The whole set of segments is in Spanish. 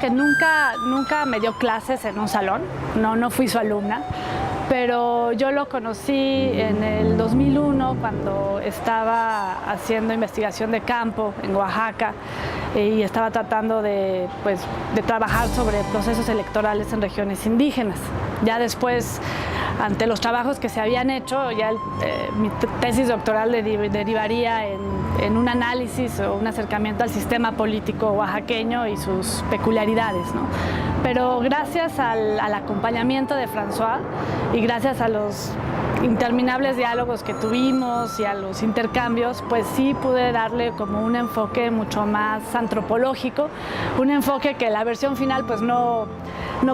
que nunca me dio clases en un salón, no fui su alumna, pero yo lo conocí en el 2001 cuando estaba haciendo investigación de campo en Oaxaca y estaba tratando de trabajar sobre procesos electorales en regiones indígenas. Ya después, ante los trabajos que se habían hecho, ya mi tesis doctoral derivaría en un análisis o un acercamiento al sistema político oaxaqueño y sus peculiaridades, ¿no? Pero gracias al acompañamiento de François y gracias a los interminables diálogos que tuvimos y a los intercambios, pues sí pude darle como un enfoque mucho más antropológico, un enfoque que la versión final pues no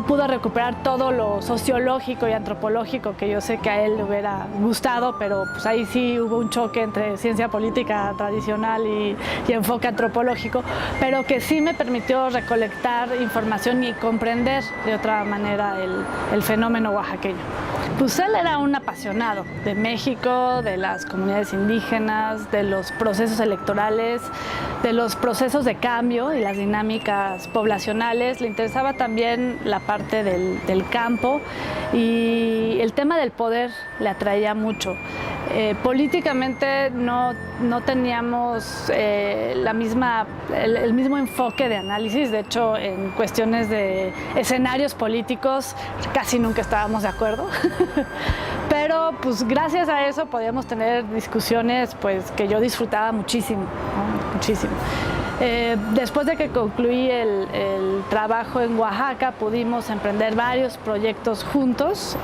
pudo recuperar todo lo sociológico y antropológico que yo sé que a él le hubiera gustado, pero pues ahí sí hubo un choque entre ciencia política tradicional y enfoque antropológico, pero que sí me permitió recolectar información y comprender de otra manera el fenómeno oaxaqueño. Pues él era un apasionado de México, de las comunidades indígenas, de los procesos electorales, de los procesos de cambio y las dinámicas poblacionales. Le interesaba también la parte del campo y el tema del poder le atraía mucho. Políticamente no teníamos el mismo enfoque de análisis. De hecho, en cuestiones de escenarios políticos casi nunca estábamos de acuerdo. Pero pues gracias a eso podíamos tener discusiones pues que yo disfrutaba muchísimo, ¿no? Muchísimo. Después de que concluí el trabajo en Oaxaca, pudimos emprender varios proyectos juntos,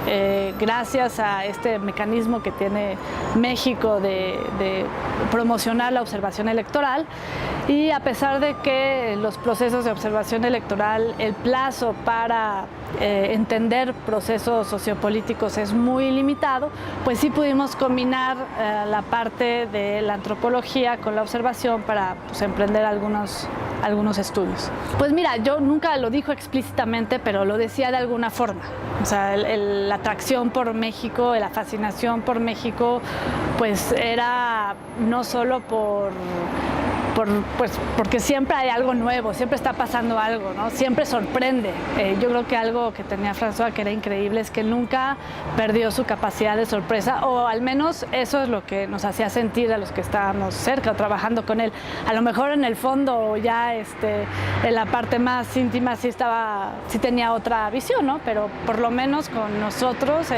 gracias a este mecanismo que tiene México de promocionar la observación electoral. Y a pesar de que los procesos de observación electoral, el plazo para entender procesos sociopolíticos es muy limitado, pues sí pudimos combinar la parte de la antropología con la observación para pues, emprender algunos estudios. Pues mira, yo nunca lo dijo explícitamente, pero lo decía de alguna forma. O sea, la atracción por México, la fascinación por México, pues era no solo porque siempre hay algo nuevo, siempre está pasando algo, ¿no? Siempre sorprende. Yo creo que algo que tenía François que era increíble es que nunca perdió su capacidad de sorpresa, o al menos eso es lo que nos hacía sentir a los que estábamos cerca trabajando con él. A lo mejor en el fondo ya en la parte más íntima sí tenía otra visión, ¿no? Pero por lo menos con nosotros,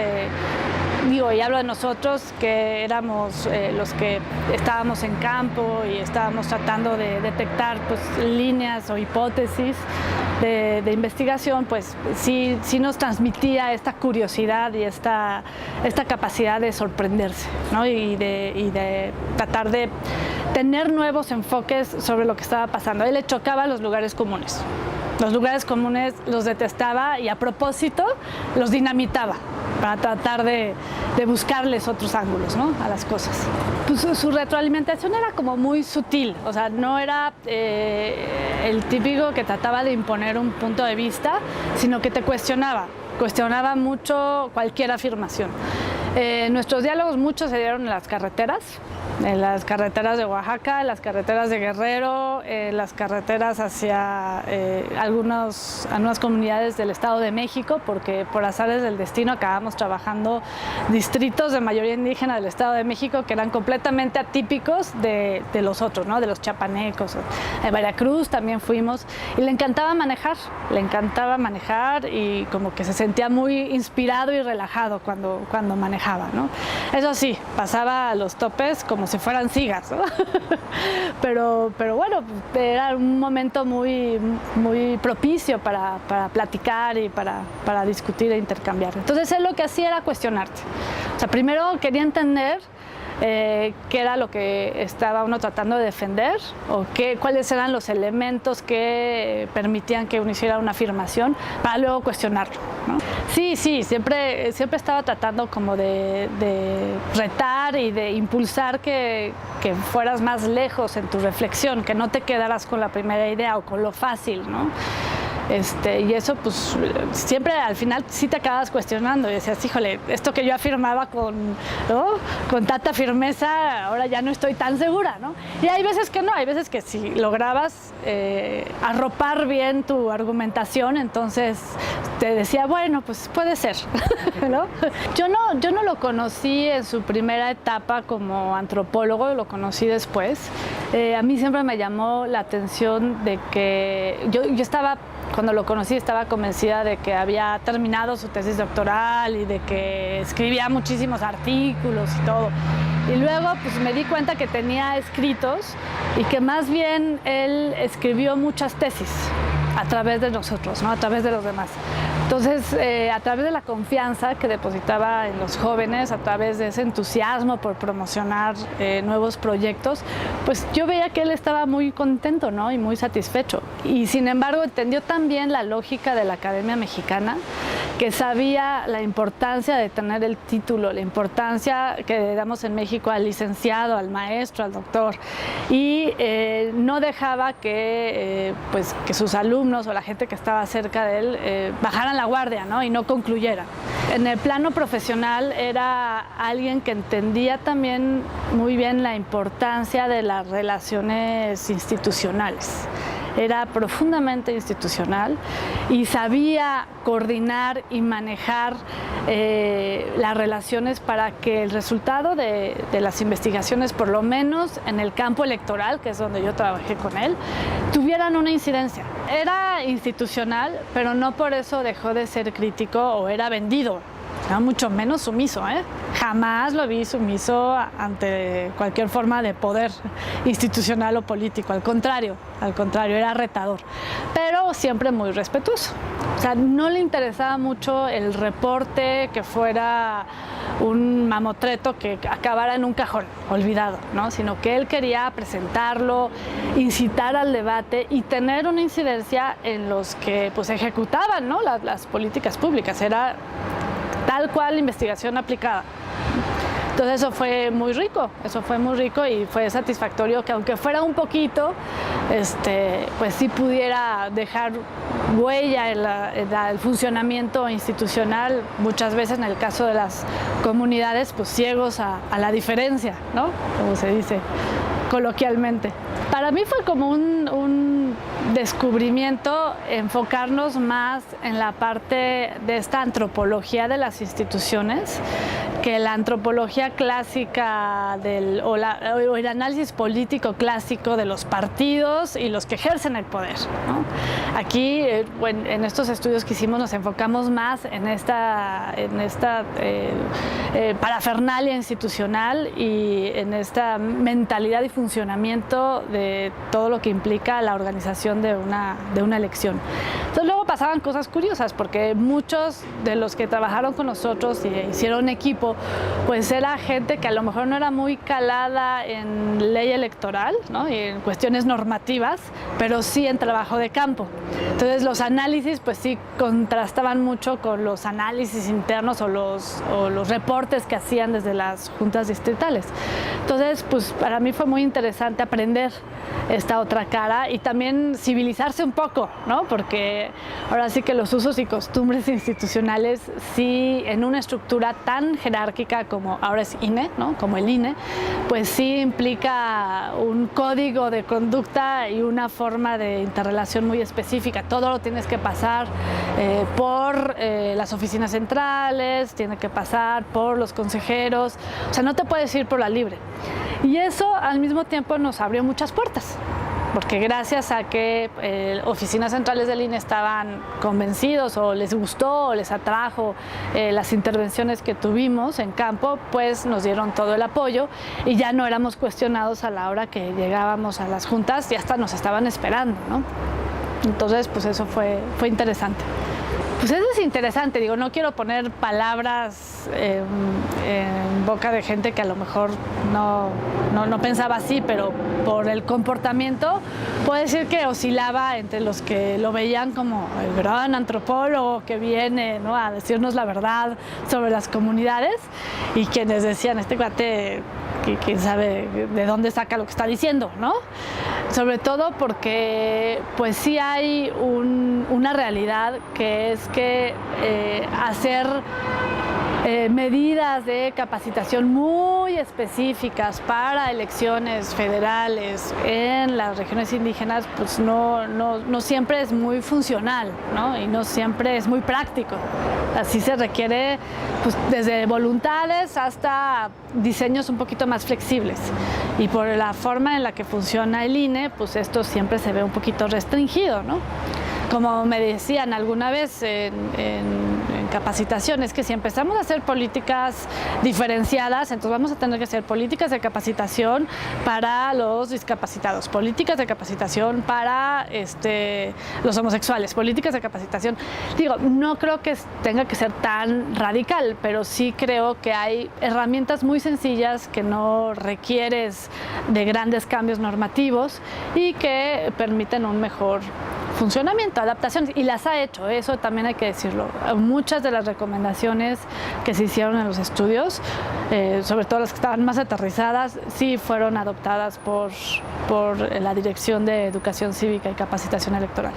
y hablo de nosotros que éramos los que estábamos en campo y estábamos tratando de detectar pues, líneas o hipótesis de investigación, pues sí nos transmitía esta curiosidad y esta capacidad de sorprenderse, ¿no? y de tratar de tener nuevos enfoques sobre lo que estaba pasando. A él le chocaba los lugares comunes. Los lugares comunes los detestaba y a propósito los dinamitaba para tratar de buscarles otros ángulos, ¿no? A las cosas. Pues su retroalimentación era como muy sutil, o sea, no era el típico que trataba de imponer un punto de vista, sino que te cuestionaba mucho cualquier afirmación. Nuestros diálogos muchos se dieron en las carreteras de Oaxaca, en las carreteras de Guerrero, las carreteras hacia algunas comunidades del Estado de México, porque por azares del destino acabamos trabajando distritos de mayoría indígena del Estado de México que eran completamente atípicos de los otros, ¿no? De los chiapanecos. En Veracruz también fuimos y le encantaba manejar y como que se sentía muy inspirado y relajado cuando manejaba, ¿no? Eso sí, pasaba a los topes como si fueran sigas, ¿no? pero bueno, era un momento muy, muy propicio para platicar y para discutir e intercambiar. Entonces él lo que hacía era cuestionarte. O sea, primero quería entender qué era lo que estaba uno tratando de defender o cuáles eran los elementos que permitían que uno hiciera una afirmación para luego cuestionarlo, ¿no? Sí, siempre estaba tratando como de retar y de impulsar que fueras más lejos en tu reflexión, que no te quedaras con la primera idea o con lo fácil, ¿no? Y eso pues siempre al final sí te acabas cuestionando y decías, híjole, esto que yo afirmaba ¿no? con tanta firmeza, ahora ya no estoy tan segura, ¿no? Y hay veces que no, hay veces que si lograbas arropar bien tu argumentación, entonces te decía, bueno, pues puede ser, ¿no? Yo no lo conocí en su primera etapa como antropólogo, lo conocí después. A mí siempre me llamó la atención de que yo estaba, cuando lo conocí, estaba convencida de que había terminado su tesis doctoral y de que escribía muchísimos artículos y todo. Y luego pues me di cuenta que tenía escritos y que más bien él escribió muchas tesis a través de nosotros, ¿no? A través de los demás. Entonces, a través de la confianza que depositaba en los jóvenes, a través de ese entusiasmo por promocionar nuevos proyectos, pues yo veía que él estaba muy contento, ¿no? Y muy satisfecho. Y sin embargo, entendió también la lógica de la Academia Mexicana, que sabía la importancia de tener el título, la importancia que le damos en México al licenciado, al maestro, al doctor, y no dejaba que sus alumnos o la gente que estaba cerca de él bajaran la guardia, ¿no? Y no concluyeran. En el plano profesional era alguien que entendía también muy bien la importancia de las relaciones institucionales. Era profundamente institucional y sabía coordinar y manejar las relaciones para que el resultado de las investigaciones, por lo menos en el campo electoral, que es donde yo trabajé con él, tuvieran una incidencia. Era institucional, pero no por eso dejó de ser crítico o era vendido. No, mucho menos sumiso, ¿eh? Jamás lo vi sumiso ante cualquier forma de poder institucional o político, al contrario, era retador, pero siempre muy respetuoso. O sea, no le interesaba mucho el reporte que fuera un mamotreto que acabara en un cajón olvidado, ¿no? Sino que él quería presentarlo, incitar al debate y tener una incidencia en los que pues ejecutaban, ¿no? las políticas públicas. Era tal cual investigación aplicada. Entonces eso fue muy rico y fue satisfactorio que aunque fuera un poquito, pues sí pudiera dejar huella en el funcionamiento institucional, muchas veces en el caso de las comunidades, pues ciegos a la diferencia, ¿no? Como se dice coloquialmente. Para mí fue como un descubrimiento enfocarnos más en la parte de esta antropología de las instituciones que la antropología clásica o el análisis político clásico de los partidos y los que ejercen el poder, ¿no? Aquí, en estos estudios que hicimos, nos enfocamos más en esta parafernalia institucional y en esta mentalidad y funcionamiento de todo lo que implica la organización de una elección. Entonces luego pasaban cosas curiosas porque muchos de los que trabajaron con nosotros y hicieron equipo, pues era gente que a lo mejor no era muy calada en ley electoral, ¿no? Y en cuestiones normativas, pero sí en trabajo de campo. Entonces los análisis pues sí contrastaban mucho con los análisis internos o los reportes que hacían desde las juntas distritales. Entonces pues para mí fue muy interesante aprender esta otra cara y también civilizarse un poco, ¿no? Porque ahora sí que los usos y costumbres institucionales sí en una estructura tan jerárquica como ahora es INE, ¿no? Como el INE, pues sí implica un código de conducta y una forma de interrelación muy específica. Todo lo tienes que pasar por las oficinas centrales, tiene que pasar por los consejeros, o sea, no te puedes ir por la libre. Y eso al mismo tiempo nos abrió muchas puertas, porque gracias a que oficinas centrales del INE estaban convencidos o les gustó o les atrajo las intervenciones que tuvimos en campo, pues nos dieron todo el apoyo y ya no éramos cuestionados a la hora que llegábamos a las juntas y hasta nos estaban esperando, ¿no? Entonces, pues eso fue interesante. Pues eso es interesante, digo, no quiero poner palabras en boca de gente que a lo mejor no pensaba así, pero por el comportamiento puedo decir que oscilaba entre los que lo veían como el gran antropólogo que viene, ¿no?, a decirnos la verdad sobre las comunidades y quienes decían, este cuate, quién sabe de dónde saca lo que está diciendo, ¿no? Sobre todo porque pues sí hay un una realidad, que es que hacer medidas de capacitación muy específicas para elecciones federales en las regiones indígenas, pues no siempre es muy funcional, ¿no? Y no siempre es muy práctico. Así se requiere, pues, desde voluntades hasta diseños un poquito más flexibles. Y por la forma en la que funciona el INE, pues esto siempre se ve un poquito restringido, ¿no? Como me decían alguna vez en capacitaciones, que si empezamos a hacer políticas diferenciadas, entonces vamos a tener que hacer políticas de capacitación para los discapacitados, políticas de capacitación para los homosexuales, políticas de capacitación. Digo, no creo que tenga que ser tan radical, pero sí creo que hay herramientas muy sencillas que no requieres de grandes cambios normativos y que permiten un mejor funcionamiento, adaptaciones, y las ha hecho, eso también hay que decirlo. Muchas de las recomendaciones que se hicieron en los estudios, sobre todo las que estaban más aterrizadas, sí fueron adoptadas por la Dirección de Educación Cívica y Capacitación Electoral.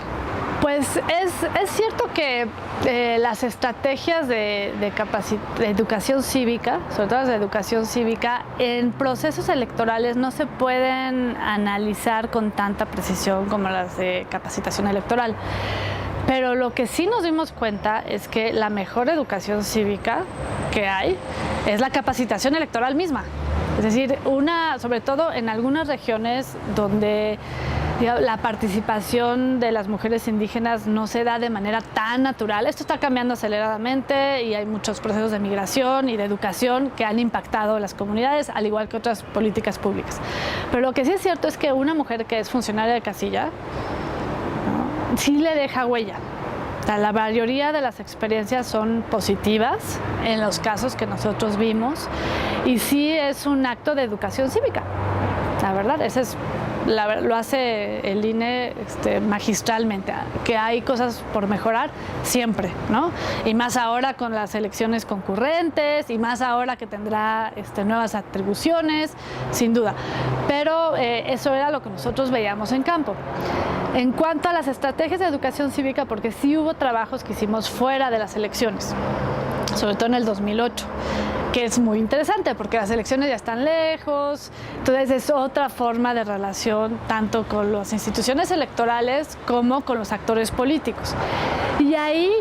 Pues es cierto que las estrategias de educación cívica, sobre todo las de educación cívica, en procesos electorales no se pueden analizar con tanta precisión como las de capacitación electoral. Pero lo que sí nos dimos cuenta es que la mejor educación cívica que hay es la capacitación electoral misma. Es decir, sobre todo en algunas regiones donde la participación de las mujeres indígenas no se da de manera tan natural. Esto está cambiando aceleradamente y hay muchos procesos de migración y de educación que han impactado las comunidades, al igual que otras políticas públicas. Pero lo que sí es cierto es que una mujer que es funcionaria de casilla, ¿no?, sí le deja huella. O sea, la mayoría de las experiencias son positivas en los casos que nosotros vimos y sí es un acto de educación cívica. La verdad, lo hace el INE magistralmente, que hay cosas por mejorar siempre, ¿no? Y más ahora con las elecciones concurrentes y más ahora que tendrá nuevas atribuciones, sin duda. Pero eso era lo que nosotros veíamos en campo. En cuanto a las estrategias de educación cívica, porque sí hubo trabajos que hicimos fuera de las elecciones, sobre todo en el 2008, que es muy interesante porque las elecciones ya están lejos, entonces es otra forma de relación tanto con las instituciones electorales como con los actores políticos. Y ahí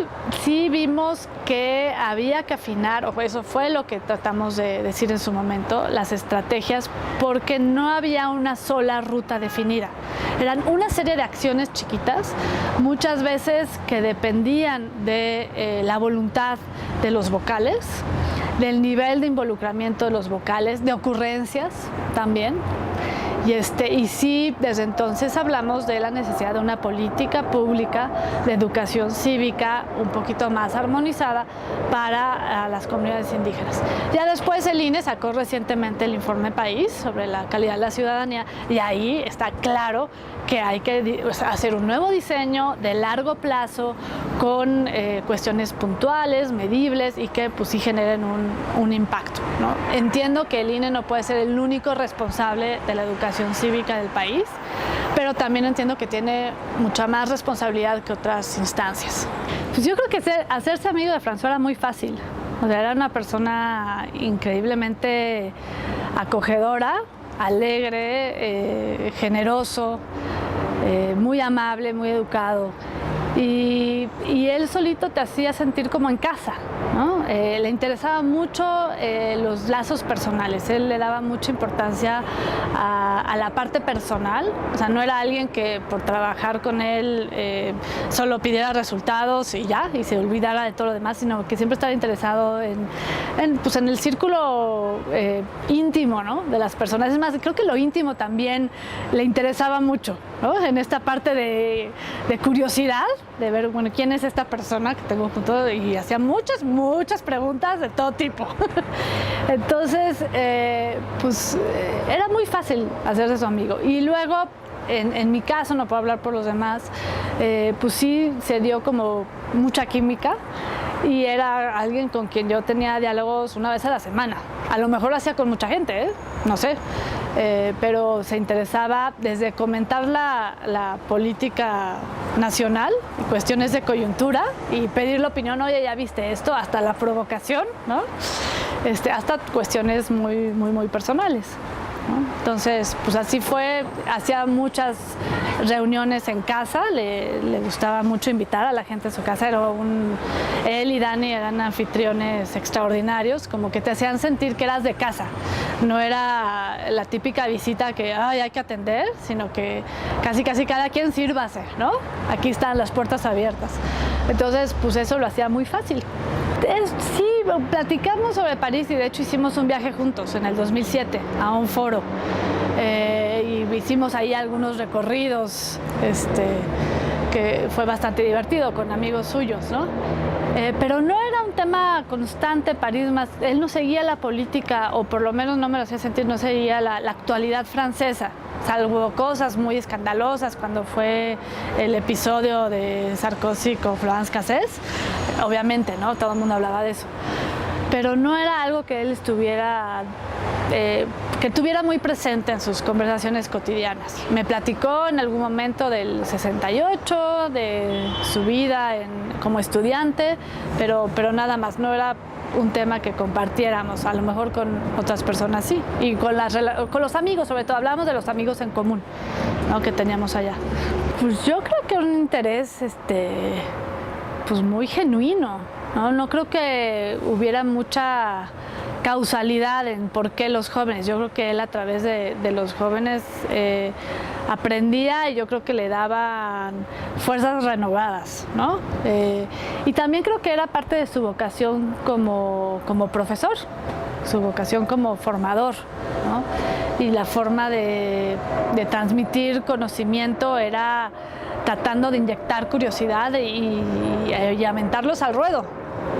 sí vimos que había que afinar, o eso fue lo que tratamos de decir en su momento, las estrategias, porque no había una sola ruta definida. Eran una serie de acciones chiquitas, muchas veces que dependían de la voluntad de los vocales, del nivel de involucramiento de los vocales, de ocurrencias también. Y sí, desde entonces hablamos de la necesidad de una política pública de educación cívica un poquito más armonizada para las comunidades indígenas. Ya después el INE sacó recientemente el informe País sobre la calidad de la ciudadanía y ahí está claro que hay que hacer un nuevo diseño de largo plazo con cuestiones puntuales, medibles y que pues sí generen un impacto, ¿no? Entiendo que el INE no puede ser el único responsable de la educación cívica del país, pero también entiendo que tiene mucha más responsabilidad que otras instancias. Pues yo creo que hacerse amigo de François era muy fácil. O sea, era una persona increíblemente acogedora, alegre, generoso, muy amable, muy educado. Y él solito te hacía sentir como en casa, ¿no? Le interesaba mucho los lazos personales, él le daba mucha importancia a la parte personal, o sea, no era alguien que por trabajar con él solo pidiera resultados y ya, y se olvidara de todo lo demás, sino que siempre estaba interesado en el círculo íntimo, ¿no?, de las personas. Es más, creo que lo íntimo también le interesaba mucho, ¿no?, en esta parte de curiosidad, de ver, bueno, quién es esta persona que tengo junto, y hacía muchas preguntas de todo tipo. Entonces, era muy fácil hacerse su amigo. Y luego, en mi caso, no puedo hablar por los demás, pues sí se dio como mucha química y era alguien con quien yo tenía diálogos una vez a la semana. A lo mejor lo hacía con mucha gente, no sé, pero se interesaba desde comentar la política nacional, cuestiones de coyuntura y pedir la opinión, oye, ya viste esto, hasta la provocación, ¿no? Hasta cuestiones muy personales, ¿no? Entonces, pues así fue, hacía muchas reuniones en casa, le gustaba mucho invitar a la gente a su casa, él y Dani eran anfitriones extraordinarios, como que te hacían sentir que eras de casa, no era la típica visita que hay que atender, sino que casi cada quien sírvase, ¿no? Aquí están las puertas abiertas. Entonces, pues eso lo hacía muy fácil. Sí, platicamos sobre París y de hecho hicimos un viaje juntos en el 2007 a un foro y hicimos ahí algunos recorridos que fue bastante divertido con amigos suyos, ¿no? Pero no era un tema constante París, más él no seguía la política, o por lo menos no me lo hacía sentir, no seguía la actualidad francesa, salvo cosas muy escandalosas cuando fue el episodio de Sarkozy con Florence Cassés, obviamente, ¿no? Todo el mundo hablaba de eso, pero no era algo que él estuviera que tuviera muy presente en sus conversaciones cotidianas. Me platicó en algún momento del 68, de su vida como estudiante, pero nada más, no era un tema que compartiéramos, a lo mejor con otras personas sí, y con los amigos, sobre todo, hablábamos de los amigos en común, ¿no? Que teníamos allá. Pues yo creo que un interés pues muy genuino, ¿no? No creo que hubiera mucha causalidad en por qué los jóvenes. Yo creo que él a través de los jóvenes aprendía y yo creo que le daban fuerzas renovadas, ¿no? Y también creo que era parte de su vocación como profesor, su vocación como formador, ¿no? Y la forma de transmitir conocimiento era tratando de inyectar curiosidad y aventarlos al ruedo.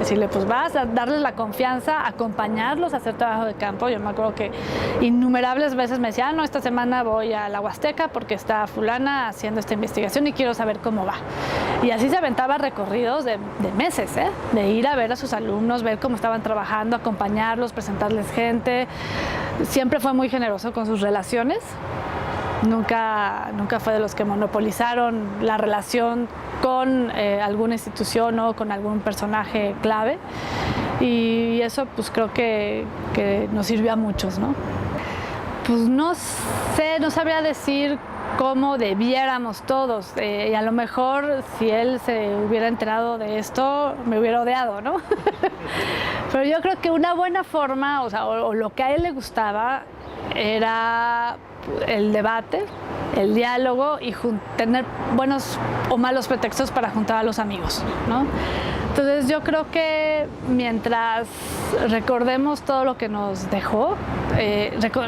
Decirle, pues vas a darles la confianza, acompañarlos a hacer trabajo de campo. Yo me acuerdo que innumerables veces me decía, no, esta semana voy a la Huasteca porque está fulana haciendo esta investigación y quiero saber cómo va. Y así se aventaba recorridos de meses, de ir a ver a sus alumnos, ver cómo estaban trabajando, acompañarlos, presentarles gente. Siempre fue muy generoso con sus relaciones. Nunca fue de los que monopolizaron la relación con alguna institución o con algún personaje clave, y eso pues creo que nos sirvió a muchos, ¿no? Pues no sé, no sabría decir cómo debiéramos todos, y a lo mejor si él se hubiera enterado de esto me hubiera odiado, ¿no? Pero yo creo que una buena forma, o lo que a él le gustaba era el debate, el diálogo y tener buenos o malos pretextos para juntar a los amigos, ¿no? Entonces yo creo que mientras recordemos todo lo que nos dejó,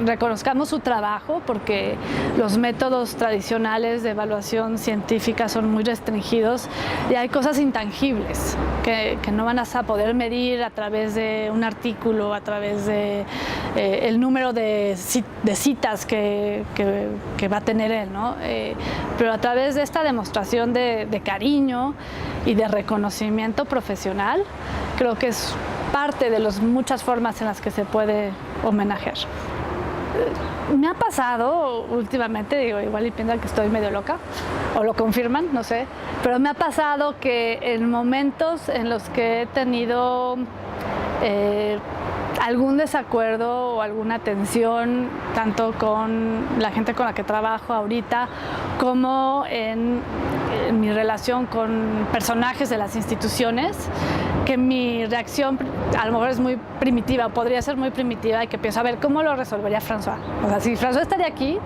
reconozcamos su trabajo, porque los métodos tradicionales de evaluación científica son muy restringidos y hay cosas intangibles que no van a poder medir a través de un artículo, a través de el número de citas que va a tener él, ¿no? Pero a través de esta demostración de cariño y de reconocimiento profesional, creo que es parte de las muchas formas en las que se puede homenajear. Me ha pasado últimamente, digo, igual y piensan que estoy medio loca, o lo confirman, no sé, pero me ha pasado que en momentos en los que he tenido algún desacuerdo o alguna tensión, tanto con la gente con la que trabajo ahorita, como en mi relación con personajes de las instituciones, que mi reacción a lo mejor es muy primitiva, podría ser muy primitiva, y que pienso, a ver, ¿cómo lo resolvería François? O sea, si François estaría aquí,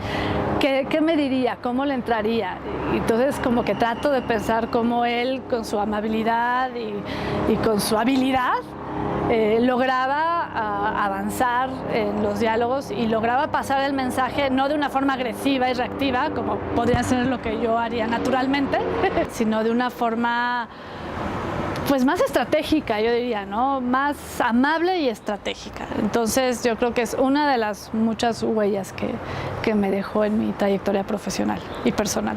¿qué me diría? ¿Cómo le entraría? Y entonces como que trato de pensar cómo él, con su amabilidad y con su habilidad, lograba avanzar en los diálogos y lograba pasar el mensaje no de una forma agresiva y reactiva, como podría ser lo que yo haría naturalmente, sino de una forma pues más estratégica, yo diría, ¿no? Más amable y estratégica. Entonces yo creo que es una de las muchas huellas que me dejó en mi trayectoria profesional y personal.